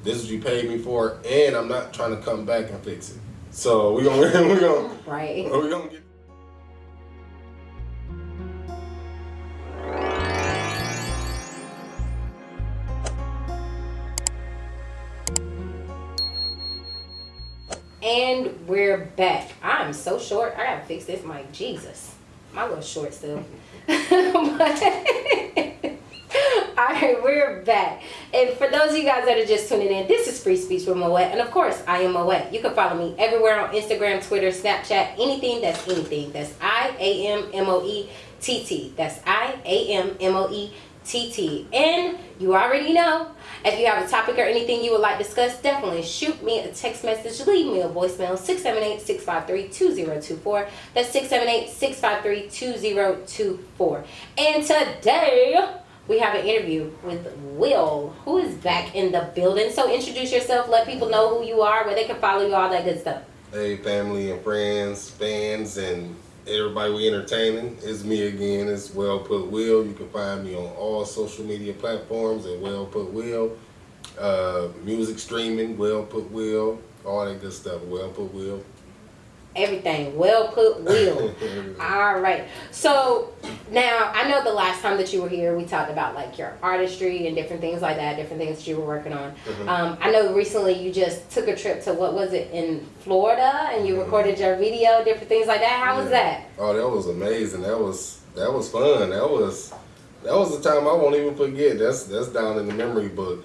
This is what you paid me for, and I'm not trying to come back and fix it. So we're gonna right. we're gonna get. And we're back. I'm so short. I gotta fix this mic. Jesus, my little short still. Alright, we're back. And for those of you guys that are just tuning in, this is Free Speech with Moett. And of course, I am Moett. You can follow me everywhere on Instagram, Twitter, Snapchat, anything that's anything. That's IamMoett. That's IamMoett. And you already know, if you have a topic or anything you would like to discuss, definitely shoot me a text message, leave me a voicemail, 678-653-2024. That's 678-653-2024. And today, we have an interview with Will, who is back in the building. So introduce yourself, let people know who you are, where they can follow you, all that good stuff. Hey, family and friends, fans, and everybody we entertaining. It's me again. It's Well Put Will. You can find me on all social media platforms at Well Put Will. Music streaming, Well Put Will. All that good stuff, Well Put Will. Everything, Well Put Will. All right. So now, I know the last time that you were here, we talked about like your artistry and different things like that, different things that you were working on. I know recently you just took a trip to, what was it, in Florida, and you recorded your video, different things like that. How was that? Oh, that was amazing. That was fun. That was a time I won't even forget. That's down in the memory book.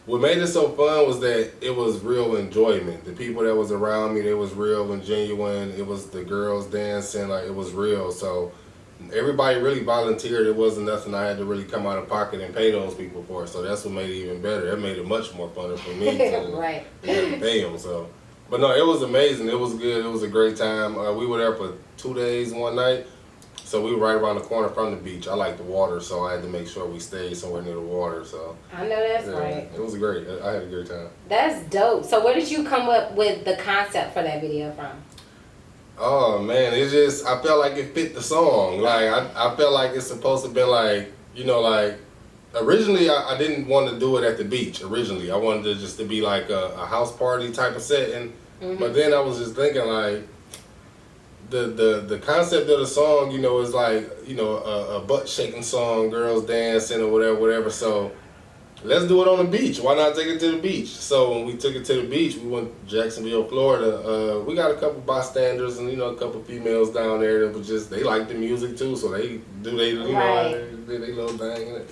What made it so fun was that it was real enjoyment. The people that was around me, they was real and genuine. It was the girls dancing, like it was real. So everybody really volunteered. It wasn't nothing I had to really come out of pocket and pay those people for. So that's what made it even better. That made it much more fun for me to right. pay them. So, but no, it was amazing. It was good. It was a great time. We were there for 2 days, 1 night. So we were right around the corner from the beach. I like the water, so I had to make sure we stayed somewhere near the water. So I know that's right. It was great. I had a great time. That's dope. So where did you come up with the concept for that video from? Oh man, it just, I felt like it fit the song. Like I felt like it's supposed to be like, you know, like originally I didn't want to do it at the beach. Originally I wanted it just to be like a house party type of setting. But then I was just thinking like, the concept of the song, you know, is like, you know, a butt shaking song, girls dancing or whatever. So let's do it on the beach. Why not take it to the beach? So when we took it to the beach, we went to Jacksonville, Florida. We got a couple bystanders and, you know, a couple females down there that was just, they liked the music too, so they do they, you know, they little thing.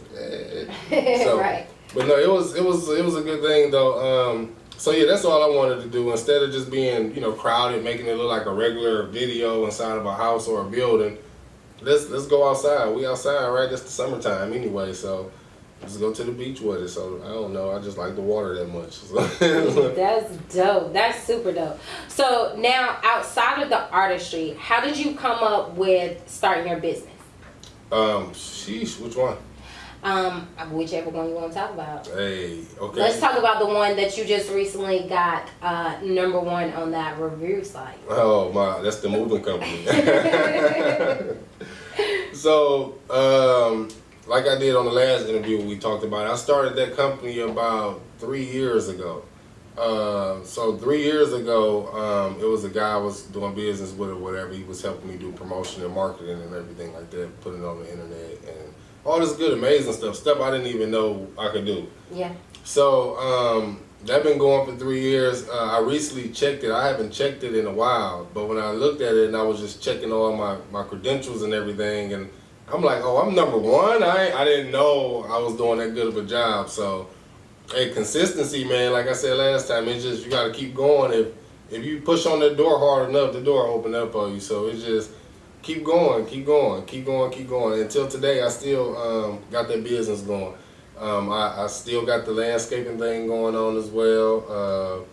So, right. But no, it was a good thing though. So yeah, that's all I wanted to do. Instead of just being, you know, crowded, making it look like a regular video inside of a house or a building, let's go outside. We outside, right? It's the summertime anyway, so let's go to the beach with it. So I don't know, I just like the water that much. So. That's dope. That's super dope. So now, outside of the artistry, how did you come up with starting your business? Sheesh, which one? Whichever one you want to talk about. Hey, okay. Let's talk about the one that you just recently got #1 on that review site. Oh my, that's the moving company. So, like I did on the last interview we talked about, I started that company about 3 years ago. So 3 years ago, it was a guy I was doing business with or whatever. He was helping me do promotion and marketing and everything like that, putting it on the internet and all this good, amazing stuff I didn't even know I could do. Yeah. So that been going for 3 years. I recently checked it. I haven't checked it in a while, but when I looked at it and I was just checking all my credentials and everything, and I'm like, oh, I'm #1. I didn't know I was doing that good of a job. So, hey, consistency, man. Like I said last time, it's just you got to keep going. If you push on the door hard enough, the door will open up for you. So it's just keep going. Until today, I still got that business going. I still got the landscaping thing going on as well.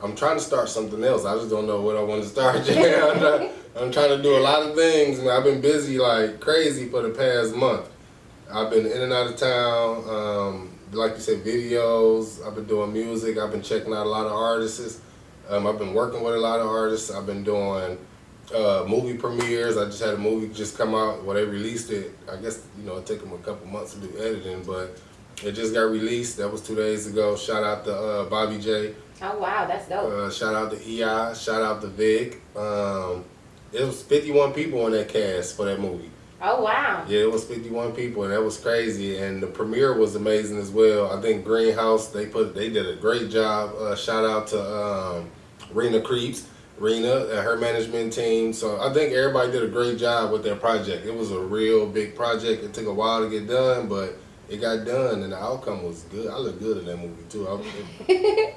I'm trying to start something else. I just don't know what I want to start yet. I'm trying to do a lot of things. Man, I've been busy like crazy for the past month. I've been in and out of town. Like you said, videos. I've been doing music. I've been checking out a lot of artists. I've been working with a lot of artists. I've been doing movie premieres. I just had a movie just come out. Well, they released it. I guess, you know, it took them a couple months to do editing, but It just got released. That was 2 days ago. Shout out to Bobby J. Oh wow, that's dope. Shout out to EI. Shout out to Vic. It was 51 people in that cast for that movie. Oh wow. Yeah, it was 51 people, and that was crazy. And the premiere was amazing as well. I think Greenhouse they did a great job. Shout out to Rena Creeps, Rena and her management team. So I think everybody did a great job with their project. It was a real big project. It took a while to get done, but it got done, and the outcome was good. I look good in that movie too. Yeah.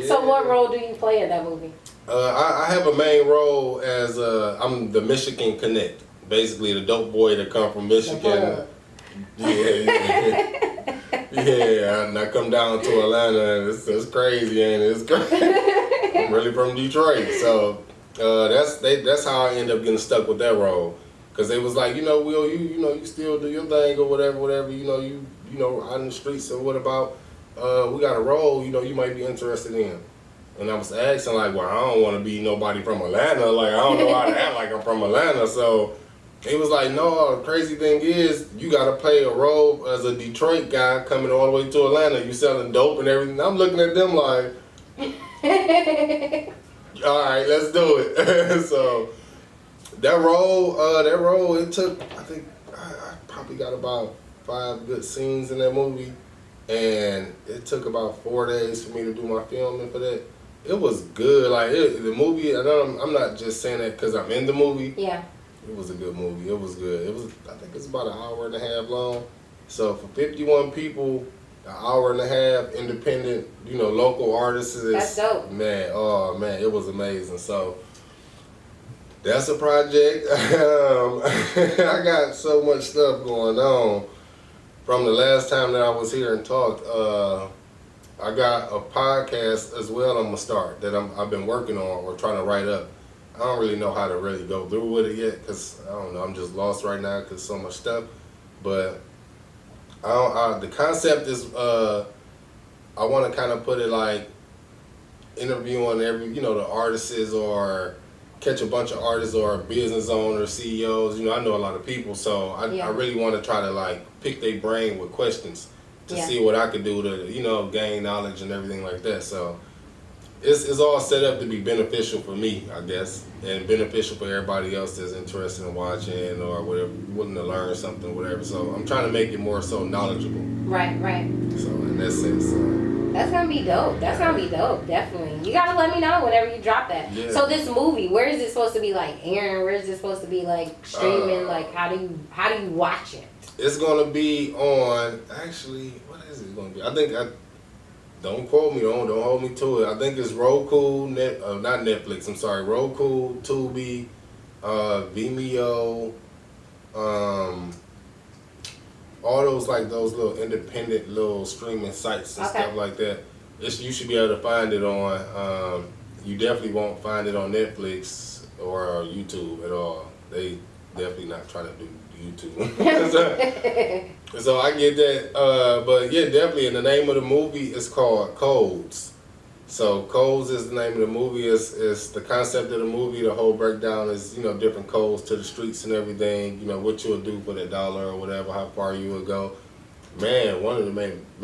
So what role do you play in that movie? I have a main role as I'm the Michigan Connect. Basically, the dope boy that come from Michigan. Yeah, and I come down to Atlanta, and it's crazy, and it's crazy. I'm really from Detroit, so that's how I end up getting stuck with that role. Cause they was like, Will, you still do your thing or whatever, you out in the streets. So what about we got a role, you might be interested in. And I was asking like, well, I don't want to be nobody from Atlanta. Like I don't know how to act like I'm from Atlanta, so. He was like, no, the crazy thing is, you got to play a role as a Detroit guy coming all the way to Atlanta. You selling dope and everything. I'm looking at them like, all right, let's do it. So that role, it took, I think, I probably got about 5 good scenes in that movie. And it took about 4 days for me to do my filming for that. It was good. Like, the movie, I'm not just saying that because I'm in the movie. Yeah. It was a good movie. It was good. I think it's about an hour and a half long. So for 51 people, an hour and a half, independent, local artists. That's dope. Man, it was amazing. So that's a project. I got so much stuff going on from the last time that I was here and talked. I got a podcast as well I'm going to start that I've been working on or trying to write up. I don't really know how to really go through with it yet because, I don't know, I'm just lost right now because so much stuff. But the concept is I want to kind of put it like interviewing the artists or catch a bunch of artists or business owners, CEOs. I know a lot of people, so I really want to try to like pick their brain with questions to see what I could do to, gain knowledge and everything like that. So it's all set up to be beneficial for me, I guess, and beneficial for everybody else that's interested in watching or whatever, willing to learn something, whatever. So I'm trying to make it more so knowledgeable. Right. So in that sense. That's gonna be dope. That's gonna be dope, definitely. You gotta let me know whenever you drop that. Yeah. So this movie, where is it supposed to be like airing? Where is it supposed to be like streaming? Like how do you watch it? It's gonna be on. Actually, what is it gonna be? I think don't quote me. Don't hold me to it. I think it's Roku, not Netflix. I'm sorry, Roku, Tubi, Vimeo, all those little independent little streaming sites and stuff like that. You should be able to find it on. You definitely won't find it on Netflix or YouTube at all. They definitely not trying to do YouTube. So I get that, but yeah, definitely. And the name of the movie is called Codes. So Codes is the name of the movie. Is the concept of the movie. The whole breakdown is different codes to the streets and everything. What you'll do for $1 or whatever, how far you will go. Man,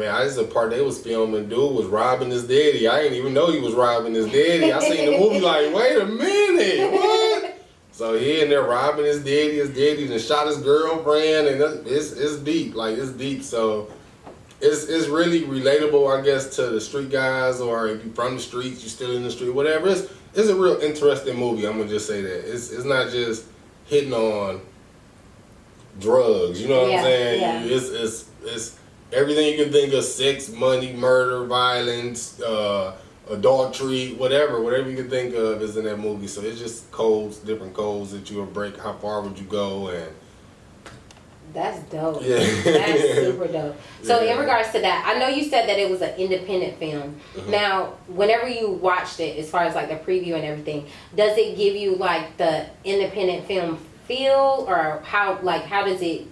I just a part they was filming. Dude was robbing his daddy. I didn't even know he was robbing his daddy. I seen the movie like, wait a minute, what? So he in there robbing his daddy. His daddy done shot his girlfriend, and it's deep. Like it's deep. So it's really relatable, I guess, to the street guys, or if you're from the streets, you're still in the street, whatever. It's a real interesting movie. I'm gonna just say that it's not just hitting on drugs. You know what I'm saying? Yeah. It's everything you can think of: sex, money, murder, violence. Adultery, whatever you can think of is in that movie. So it's just different codes that you will break. How far would you go? And that's dope. Yeah. That's super dope. So in regards to that, I know you said that it was an independent film. Mm-hmm. Now, whenever you watched it, as far as like the preview and everything, does it give you like the independent film feel, or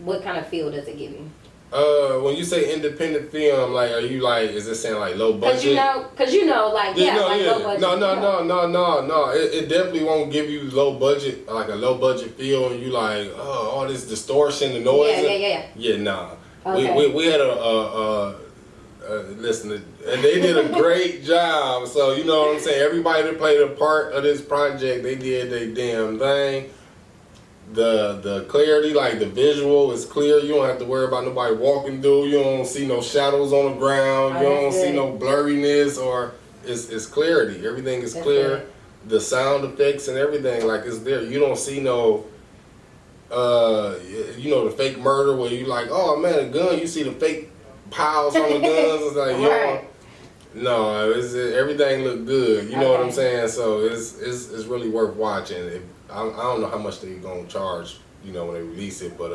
what kind of feel does it give you? When you say independent film, like, are you like, is it saying like low budget? Low budget. No. It definitely won't give you low budget, like a low budget feel, and you like, oh, all this distortion, the noise. Yeah. Yeah, nah. Okay. We had a listen, and they did a great job. So you know what I'm saying. Everybody that played a part of this project, they did their damn thing. The clarity, like the visual, is clear. You don't have to worry about nobody walking through. You don't see no shadows on the ground. You don't see no blurriness, or it's clarity. Everything is clear. The sound effects and everything, like, it's there. You don't see no. You know, the fake murder where you like, oh man, a gun. You see the fake piles on the guns. It's like, right. No, everything looked good. You know what I'm saying? So it's really worth watching. I don't know how much they're gonna charge, you know, when they release it, but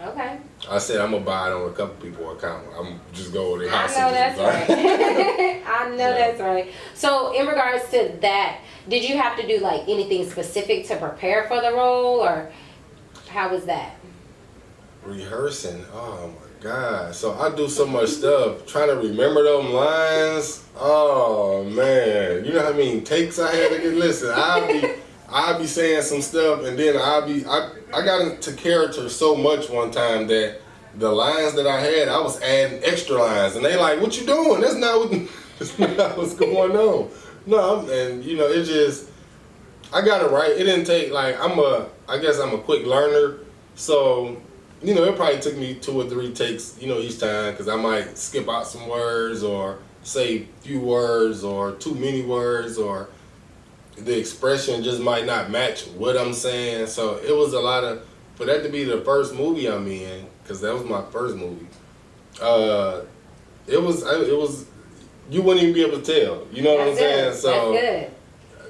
okay. I said I'm gonna buy it on a couple people's account. I'm just go with their house. I know that's right. I know that's right. So in regards to that, did you have to do like anything specific to prepare for the role, or how was that? Rehearsing. Oh my God. So I do so much stuff. Trying to remember them lines. Oh man. You know how many takes I had to get. Listen, I'll be saying some stuff, and then I got into character so much one time that the lines that I had, I was adding extra lines, and they like, what you doing? That's not what's going on. No, and you know, it just, I got it right. It didn't take, like, I guess I'm a quick learner, so, you know, it probably took me 2 or 3 takes, you know, each time, because I might skip out some words, or say few words, or too many words, or the expression just might not match what I'm saying. So it was a lot of, for that to be the first movie I'm in, because that was my first movie, it was, you wouldn't even be able to tell. You know what I'm saying? So that's good.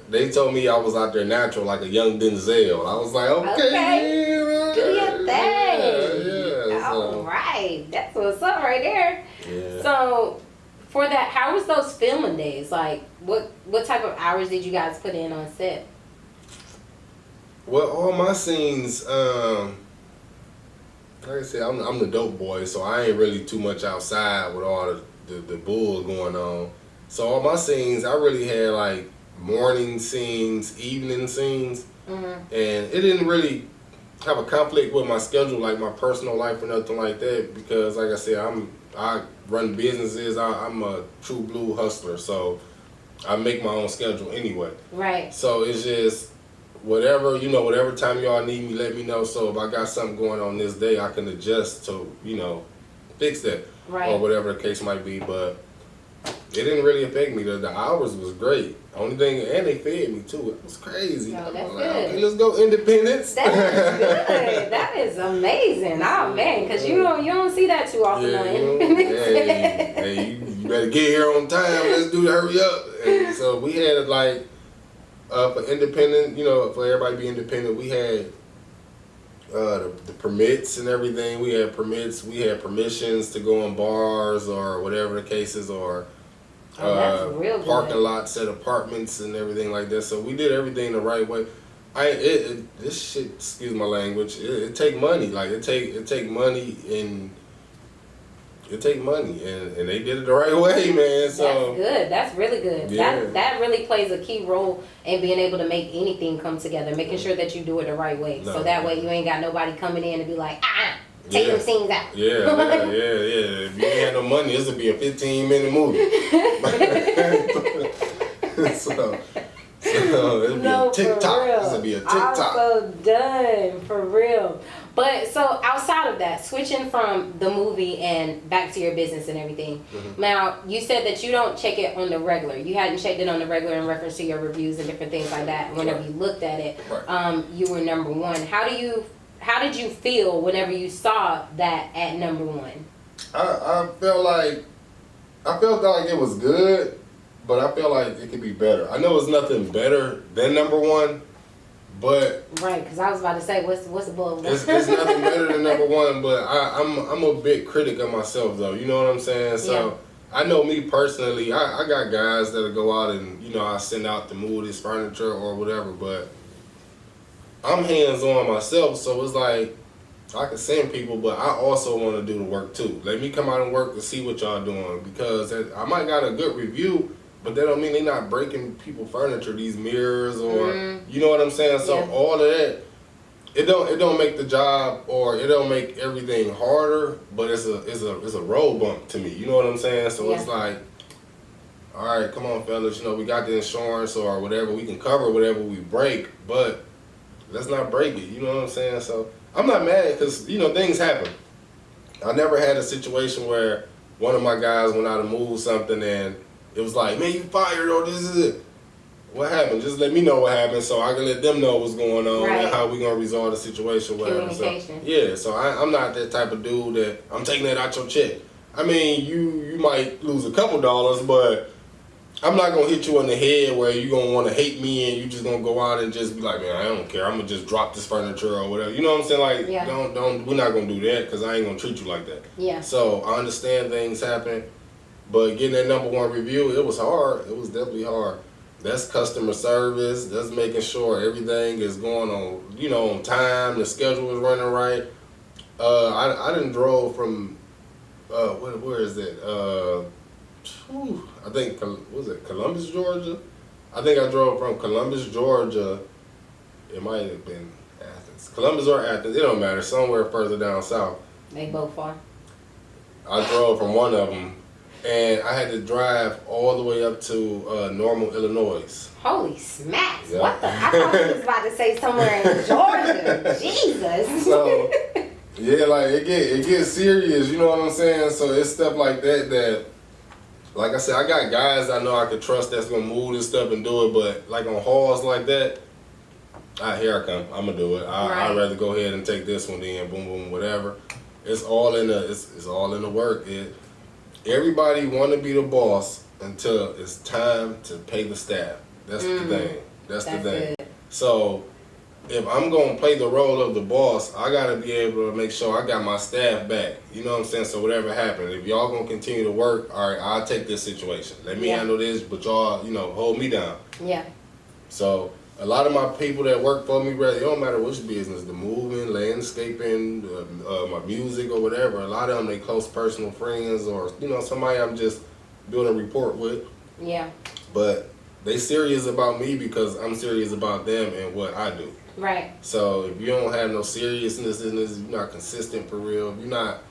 They told me I was out there natural, like a young Denzel. I was like, okay. Yeah, do your thing. Yeah. All right. That's what's up right there. Yeah. So for that, how was those filming days? Like, what type of hours did you guys put in on set? Well, all my scenes, like I said, I'm the dope boy, so I ain't really too much outside with all the bull going on. So all my scenes, I really had like morning scenes, evening scenes, and it didn't really have a conflict with my schedule, like my personal life or nothing like that, because like I said, I run businesses. I'm a true blue hustler, so I make my own schedule anyway. Right. So it's just whatever, you know, whatever time y'all need me, let me know. So if I got something going on this day, I can adjust to, you know, fix that. Right. Or whatever the case might be. But it didn't really affect me. The hours was great. Only thing, and they fed me too. It was crazy. Oh, that's like, good. okay, let's go independence. That is good. That is amazing. Oh man, because you don't see that too often on Independence. Hey, you better get here on time. Let's do it. Hurry up. And so we had like for independent, you know, for everybody to be independent, we had the permits and everything. We had permits. We had permissions to go in bars or whatever the case is, or that's real parking good. lots at apartments and everything like that. So we did everything the right way. This shit, excuse my language, it take money. Like it take money, and they did it the right way, man. So that's good. That's really good. Yeah. That really plays a key role in being able to make anything come together, making sure that you do it the right way. No. So that way you ain't got nobody coming in and be like, take them scenes out. Yeah. If you ain't had no money, this would be a 15-minute movie. so it'd be a TikTok. This would be a TikTok. I'm so done, for real. But so outside of that, switching from the movie and back to your business and everything. Now, you said that you don't check it on the regular. You hadn't checked it on the regular in reference to your reviews and different things like that. Whenever you looked at it, you were number 1. How did you feel whenever you saw that at number 1? I felt like it was good, but I felt like it could be better. I know it's nothing better than number 1, but right, because I was about to say, what's above 1? It's nothing better than number 1, but I'm a big critic of myself, though. You know what I'm saying? So I know me personally, I got guys that'll go out and, you know, I send out to move this furniture or whatever, but I'm hands-on myself, so it's like I can send people, but I also want to do the work too. Let me come out and work to see what y'all doing, because I might got a good review, but that don't mean they not breaking people furniture, these mirrors, or you know what I'm saying? So all of that, it don't make the job, or it don't make everything harder, but it's a road bump to me. You know what I'm saying? So it's like, all right, come on, fellas. You know, we got the insurance or whatever. We can cover whatever we break, but let's not break it. You know what I'm saying? So I'm not mad because, you know, things happen. I never had a situation where one of my guys went out and moved something and it was like, man, you fired, or this is it. What happened? Just let me know what happened so I can let them know what's going on and how we going to resolve the situation. Whatever. So, so I'm not that type of dude that I'm taking that out your check. I mean, you might lose a couple dollars, but I'm not going to hit you on the head where you're going to want to hate me and you just going to go out and just be like, man, I don't care. I'm going to just drop this furniture or whatever. You know what I'm saying? Like, we're not going to do that because I ain't going to treat you like that. Yeah. So I understand things happen, but getting that #1 review, it was hard. It was definitely hard. That's customer service. That's making sure everything is going on, you know, on time. The schedule is running right. I done drove from, where is it? I think, was it Columbus, Georgia? I think I drove from Columbus, Georgia. It might have been Athens. Columbus or Athens, it don't matter. Somewhere further down south. They both far. I drove from one of them. And I had to drive all the way up to Normal, Illinois. Holy smacks! Yeah. What the? I thought you was about to say somewhere in Georgia. Jesus. So, yeah, like it gets serious. You know what I'm saying? So it's stuff like that. Like I said, I got guys I know I could trust that's gonna move this stuff and do it. But like on hauls like that, here I come. I'm gonna do it. I'd rather go ahead and take this one in. Boom, boom, whatever. It's all in the work. Everybody want to be the boss until it's time to pay the staff. That's the thing. That's the thing. Good. So if I'm going to play the role of the boss, I got to be able to make sure I got my staff back. You know what I'm saying? So whatever happens, if y'all going to continue to work, all right, I'll take this situation. Let me handle this, but y'all, you know, hold me down. Yeah. So a lot of my people that work for me, it don't matter which business, the moving, landscaping, my music or whatever, a lot of them, they close personal friends or, you know, somebody I'm just building rapport with. Yeah. But they serious about me because I'm serious about them and what I do. Right. So if you don't have no seriousness in this, you're not consistent for real, if you're not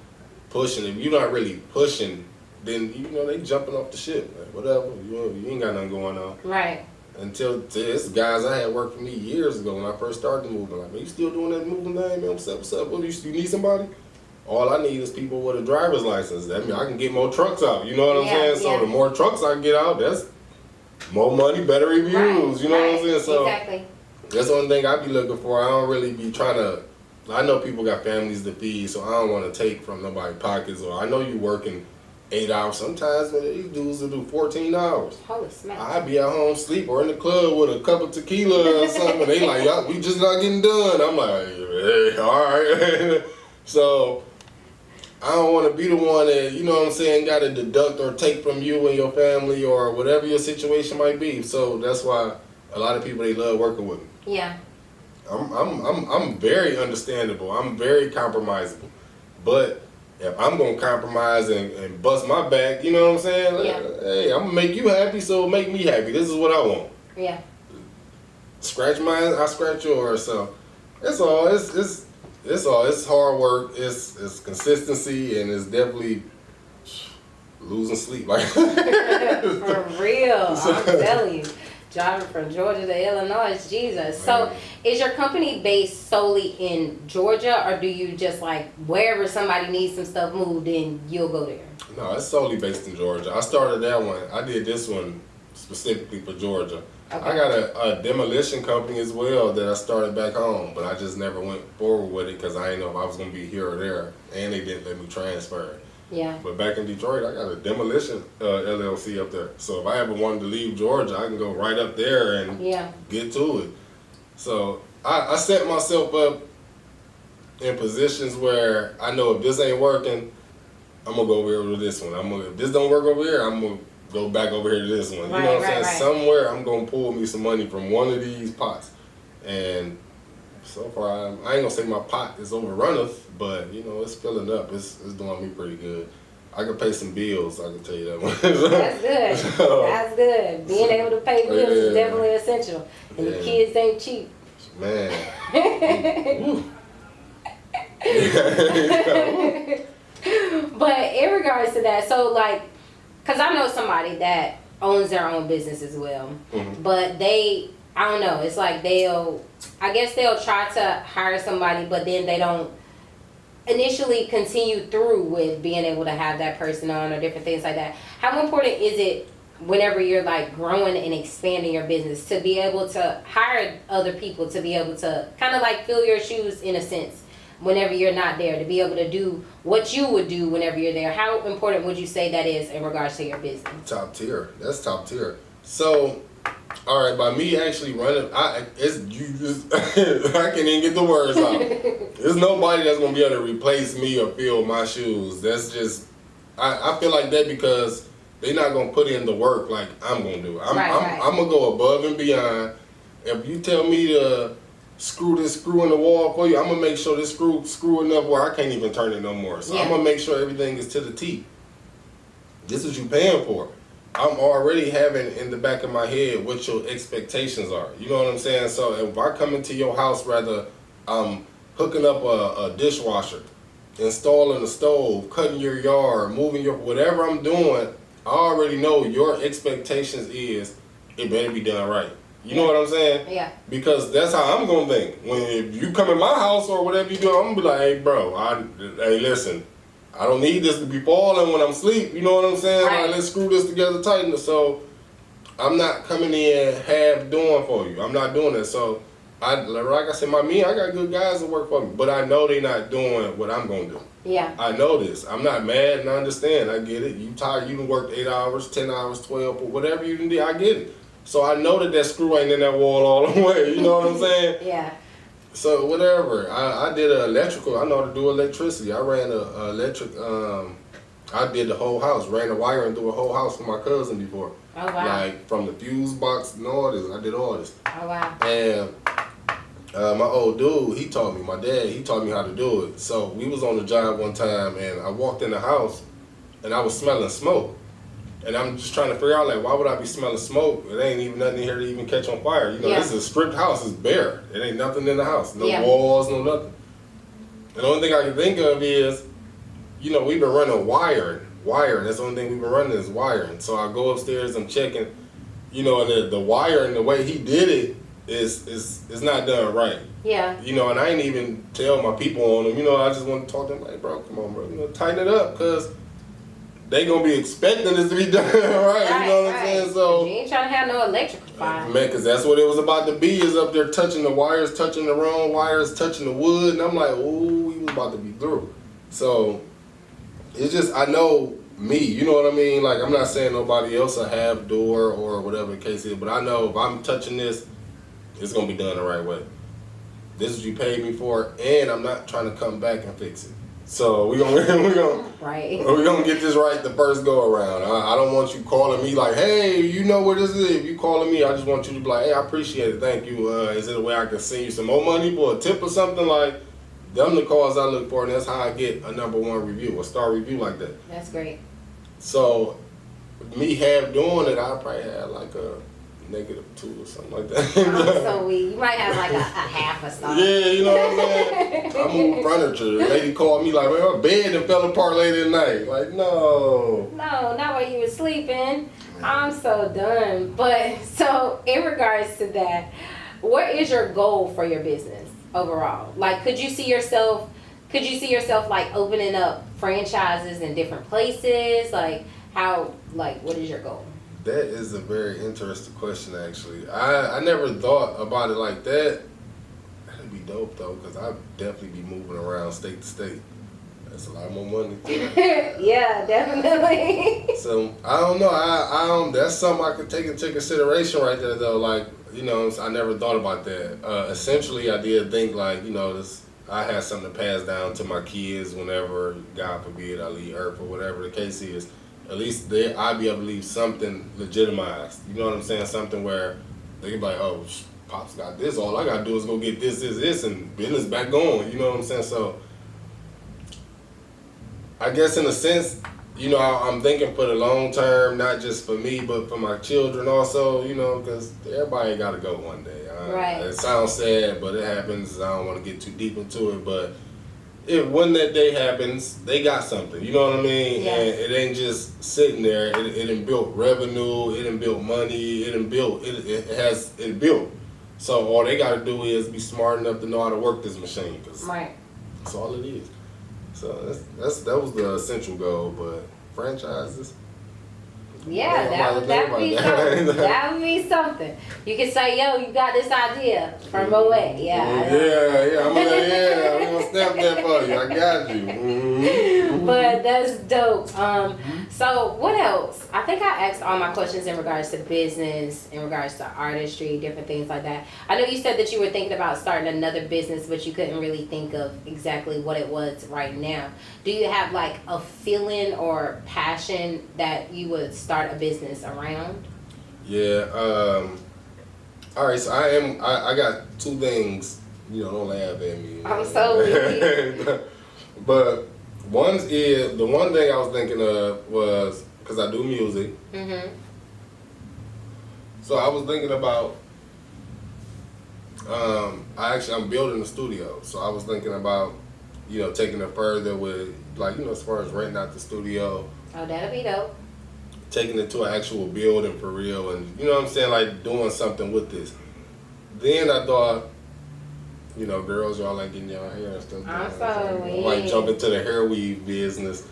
pushing, if you're not really pushing, then, you know, they jumping off the ship. Like, whatever, you ain't got nothing going on. Right. Until this guys I had worked for me years ago when I first started moving. Like, man, you still doing that moving thing, man? What's up? What, you need somebody? All I need is people with a driver's license. That means I can get more trucks out. You know what I'm saying? So the more trucks I can get out, that's more money, better reviews. Right. You know what I'm saying? So that's the only thing I be looking for. I don't really be trying to. I know people got families to feed, so I don't want to take from nobody's pockets. Or I know you working 8 hours. Sometimes when these dudes will do 14 hours. Holy smack. I be at home sleep or in the club with a cup of tequila or something. They like, y'all, we just not getting done. I'm like, hey, all right. So I don't want to be the one that, you know what I'm saying, got to deduct or take from you and your family or whatever your situation might be. So that's why a lot of people, they love working with me. Yeah. I'm very understandable. I'm very compromisable. But if I'm going to compromise and bust my back, you know what I'm saying? Like, hey, I'm going to make you happy, so make me happy. This is what I want. Yeah. Scratch mine, I scratch yours. So that's all. It's all. It's hard work. It's consistency, and it's definitely losing sleep. Like for real, I'm telling you. Driving from Georgia to Illinois, Jesus. So is your company based solely in Georgia, or do you just like wherever somebody needs some stuff moved, then you'll go there? No, it's solely based in Georgia. I started that one. I did this one specifically for Georgia. Okay. I got a demolition company as well that I started back home, but I just never went forward with it because I didn't know if I was going to be here or there, and they didn't let me transfer. Yeah. But back in Detroit, I got a demolition LLC up there. So if I ever wanted to leave Georgia, I can go right up there and get to it. So I set myself up in positions where I know if this ain't working, I'm going to go over here to this one. If this don't work over here, I'm going to go back over here to this one. Right, you know what I'm saying? Right. Somewhere I'm going to pull me some money from one of these pots. And so far, I ain't going to say my pot is overrunneth, but, you know, it's filling up. It's doing me pretty good. I can pay some bills, I can tell you that one. That's good. That's good. Being able to pay bills is definitely essential. And the kids ain't cheap. Man. But in regards to that, so like, cause I know somebody that owns their own business as well, but I don't know, it's like I guess they'll try to hire somebody, but then they don't initially continue through with being able to have that person on or different things like that. How important is it whenever you're like growing and expanding your business to be able to hire other people to be able to kind of like fill your shoes in a sense whenever you're not there, to be able to do what you would do whenever you're there? How important would you say that is in regards to your business? Top tier. That's top tier. So, all right, by me actually running, I can't even get the words out. There's nobody that's gonna be able to replace me or fill my shoes. That's just, I feel like that because they're not gonna put in the work like I'm gonna do. I'm gonna go above and beyond. If you tell me to screw this screw in the wall for you, I'm gonna make sure this screw enough where I can't even turn it no more. So I'm gonna make sure everything is to the T. This is what you paying for. I'm already having in the back of my head what your expectations are. You know what I'm saying? So if I come into your house, rather I'm hooking up a dishwasher, installing a stove, cutting your yard, moving your, whatever I'm doing, I already know your expectations is it better be done right. You know what I'm saying? Yeah. Because that's how I'm gonna think. When if you come in my house or whatever you do, I'm gonna be like, hey bro, hey listen, I don't need this to be falling when I'm asleep. You know what I'm saying? Right. Like, let's screw this together tighten. So I'm not coming in half doing for you. I'm not doing that. So like I said, I got good guys that work for me, but I know they're not doing what I'm gonna do. Yeah. I know this. I'm not mad and I understand. I get it. You tired, you done worked 8 hours, 10 hours, 12, or whatever you done did, I get it. So I know that screw ain't in that wall all the way. You know what I'm saying? Yeah. So whatever. I did electrical. I know how to do electricity. I ran a electric. I did the whole house. Ran the wiring through a whole house for my cousin before. Oh wow. Like from the fuse box and all this. I did all this. Oh wow. And my old dude, he taught me. My dad, he taught me how to do it. So we was on the job one time, and I walked in the house, and I was smelling smoke. And I'm just trying to figure out, like, why would I be smelling smoke? It ain't even nothing here to even catch on fire. You know, This is a stripped house. It's bare. It ain't nothing in the house. No walls, no nothing. And the only thing I can think of is, you know, we've been running wiring. That's the only thing we've been running is wiring. So I go upstairs, I'm checking, you know, and the wiring, the way he did it is not done right. Yeah. You know, and I ain't even tell my people on them. You know, I just want to talk to them like, bro, come on, bro. You know, tighten it up, because they gonna be expecting this to be done right, you know what I'm saying? So you ain't trying to have no electrical fire. Man, because that's what it was about to be, is up there touching the wires, touching the wrong wires, touching the wood, and I'm like, ooh, we was about to be through. So it's just, I know me, you know what I mean? Like, I'm not saying nobody else a half door or whatever the case is, but I know if I'm touching this, it's gonna be done the right way. This is what you paid me for, and I'm not trying to come back and fix it. So we're gonna get this right the first go around. I don't want you calling me like, hey, you know where this is. If you calling me, I just want you to be like, hey, I appreciate it, thank you. Is it a way I can send you some more money for a tip or something? Like, them the calls I look for, and that's how I get a #1 review, a star review like that. That's great. So me half doing it, I probably had like a -2 or something like that. So you might have like a half a star. Yeah, you know what I'm saying? I moved furniture. The lady called me like, her bed done fell apart late at night. Like, no. No, not while you were sleeping. I'm so done. But so in regards to that, what is your goal for your business overall? Like, could you see yourself like opening up franchises in different places? Like, what is your goal? That is a very interesting question, actually. I never thought about it like that. That'd be dope, though, because I'd definitely be moving around state to state. That's a lot more money. Yeah, definitely. So, I don't know. That's something I could take into consideration right there, though. Like, you know, I never thought about that. Essentially, I did think, like, you know, I had something to pass down to my kids whenever, God forbid, I leave Earth or whatever the case is. At least I'd be able to leave something legitimized. You know what I'm saying? Something where they can be like, oh, Pop's got this. All I got to do is go get this, and business back going. You know what I'm saying? So I guess in a sense, you know, I'm thinking for the long term, not just for me, but for my children also, you know, because everybody got to go one day. Right. It sounds sad, but it happens. I don't want to get too deep into it, but when that day happens, they got something. You know what I mean? Yes. And it ain't just sitting there. It done built revenue. It done built money. It built. So all they got to do is be smart enough to know how to work this machine. Cause Right. that's all it is. So that was the essential goal. But franchises. Yeah, that would be something. That would be something. You could say, "Yo, you got this idea from Moett." Yeah. I'm gonna stamp that for you. I got you. Mm-hmm. But that's dope. So what else? I think I asked all my questions in regards to business, in regards to artistry, different things like that. I know you said that you were thinking about starting another business, but you couldn't really think of exactly what it was right now. Do you have like a feeling or passion that you would start a business around? Yeah. All right. So I got two things. You know, don't laugh at me. I'm so weak. But the one thing I was thinking of was because I do music. Mm-hmm. So I was thinking about. I'm building a studio. So I was thinking about, you know, taking it further with, like, you know, as far as renting out the studio. Oh, that'll be dope. Taking it to an actual building for real, and you know what I'm saying, like doing something with this. Then I thought, you know, girls, y'all like getting your hair and stuff. I'm so I might jump into the hair weave business.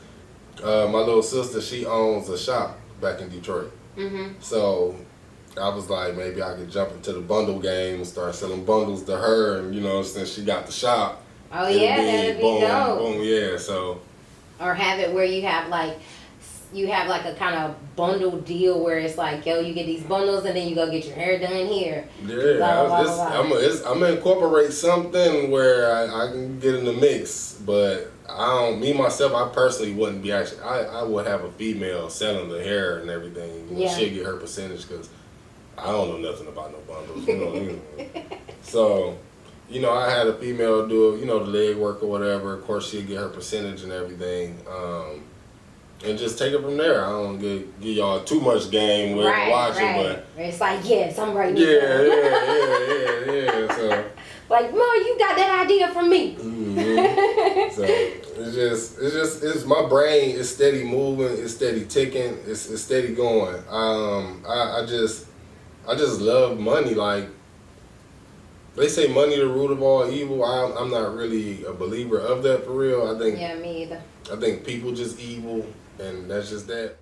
My little sister, she owns a shop back in Detroit. Mm-hmm. So I was like, maybe I could jump into the bundle game and start selling bundles to her, and you know, since she got the shop. Oh yeah, that'd be dope. Boom, yeah. So. Or have it where you have like a kind of bundle deal where it's like, yo, you get these bundles and then you go get your hair done here. Yeah, blah, blah, blah, blah. I'm gonna incorporate something where I can get in the mix, but I personally wouldn't be I would have a female selling the hair and everything. You know, Yeah. she'll get her percentage because I don't know nothing about no bundles. You know. So, you know, I had a female do, you know, the leg work or whatever. Of course, she'd get her percentage and everything. And just take it from there. I don't give y'all too much game with watching, but it's like, yes, I'm right. Yeah. So like, Mom, you got that idea from me. Mm-hmm. So it's my brain is steady moving, it's steady ticking, it's steady going. I just love money. Like they say, money the root of all evil. I'm not really a believer of that for real. Yeah, me either. I think people just evil. And that's just that.